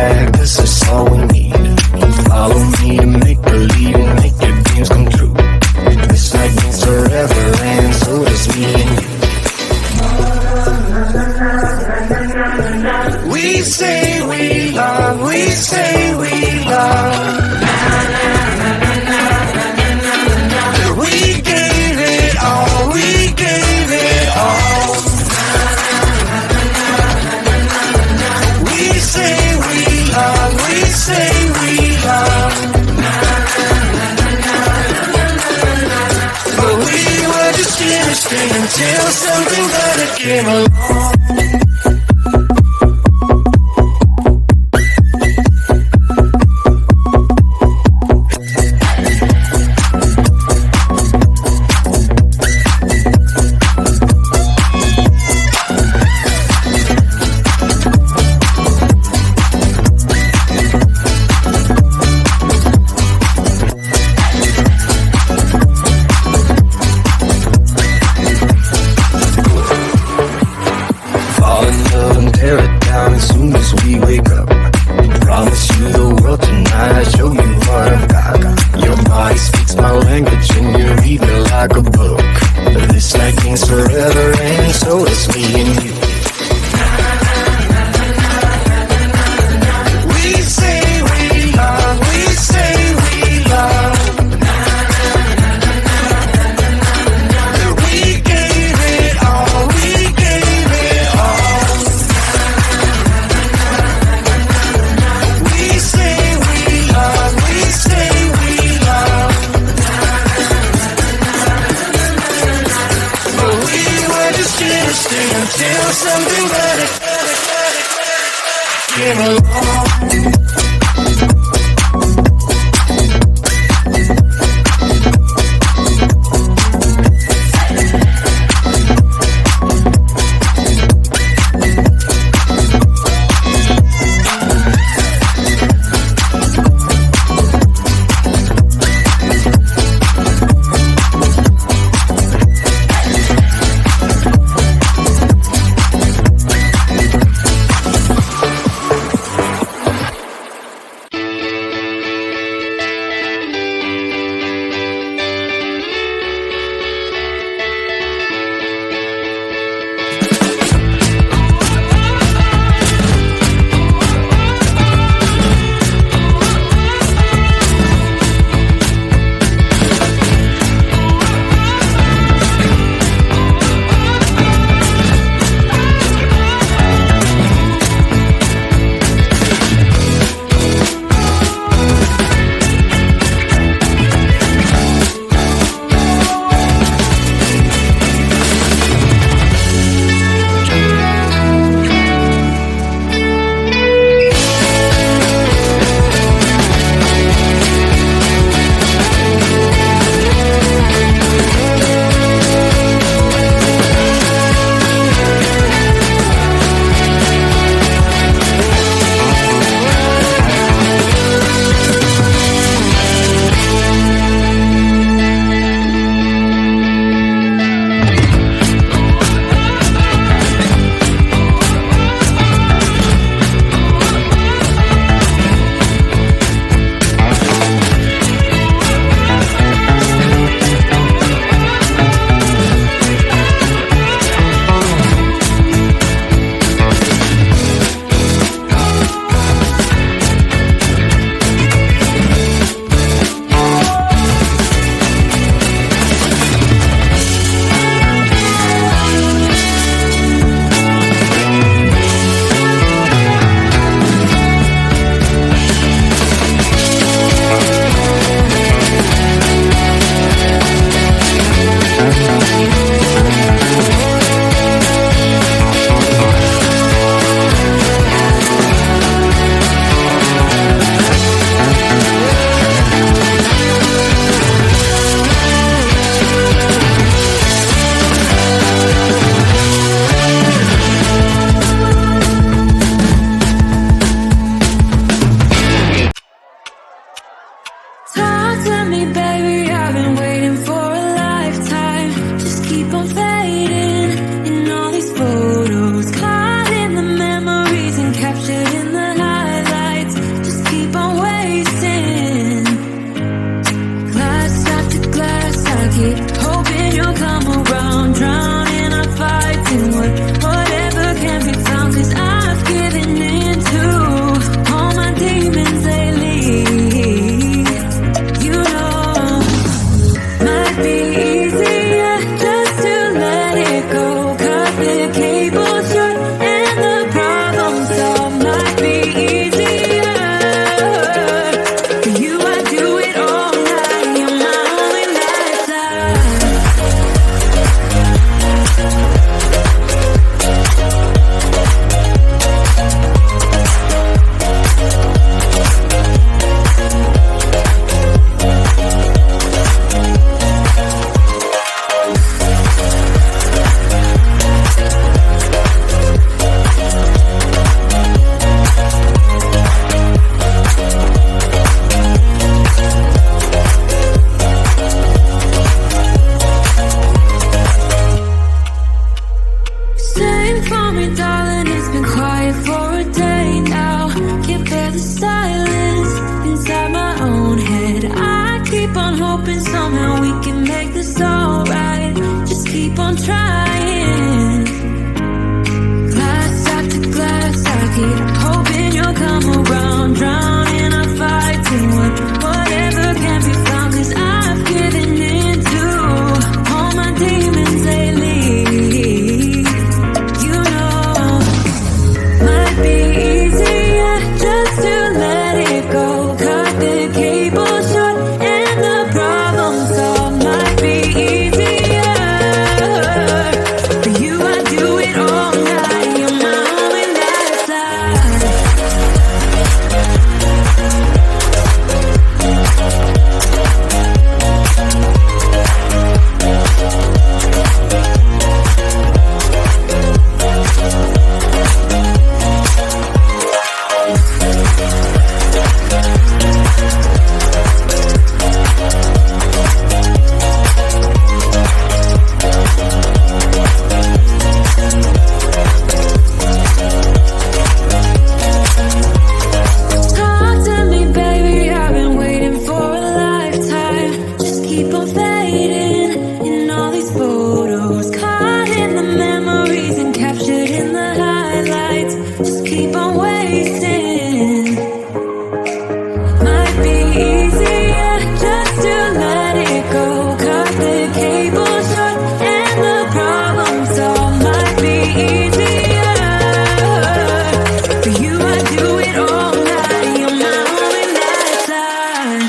back, 'cause that's all we need. Follow me to make believe, make your dreams come true. This night means forever, and so does me and you. We say we love, we say we love. We gave it all, we gave it all. We say we love, we say we love. But we were just innocent until something better came along. the silence inside my own head. I keep on hoping somehow we can make this alright. Just keep on trying. Glass after glass, I keep hoping you'll come around. Drown in a fight to whatever can be found. 'Cause I've given in to all my demons lately. You know, might be easier just to let it go. Cut the cable short and the problem solved. Might be easier for you. I do it all night. You're my only lifeline. Talk to me, baby, I've been waiting for a lifetime. Just keep on fading in all these photos, caught in the memories and captured in the highlights. Just keep on wasting. Might be easier just to let it go. Cut the cable short and the problem solved. Might be easier for you. I do it all night. You're my only lifeline.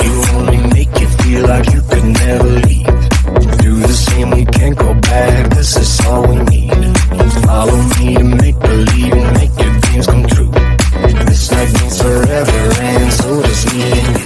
You only make you feel like you could never leave. Do the same, we can't go back. This is all we need. Follow me to make believe and make your dreams come true. This night means forever, and so does me and you.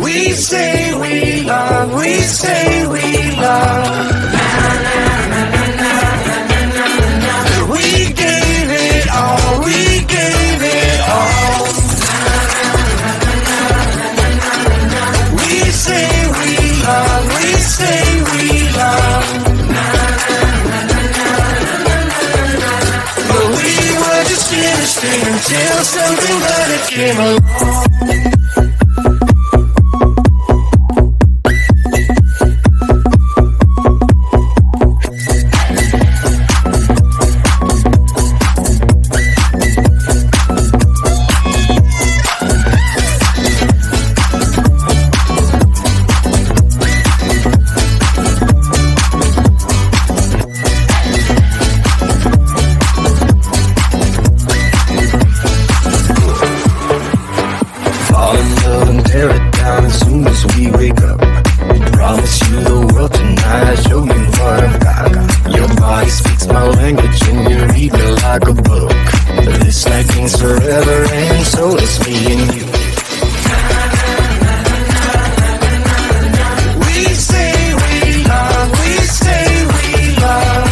We say we love, we say we love. We gave it all, we gave it all. We say we love, we say we love. But we were just innocent until something better came along. Fall in love and tear it down as soon as we wake up. Promise you the world tonight, show you what I've got. Your body speaks my language and you read me like a book. This night means forever, and so does me and you. We say we love, we say we love.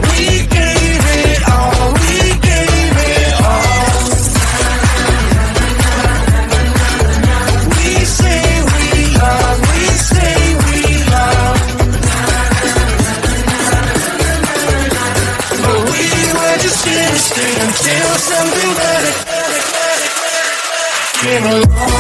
We gave it all, we gave it all. We say we love, we say we love. But we were just innocent until something better came along.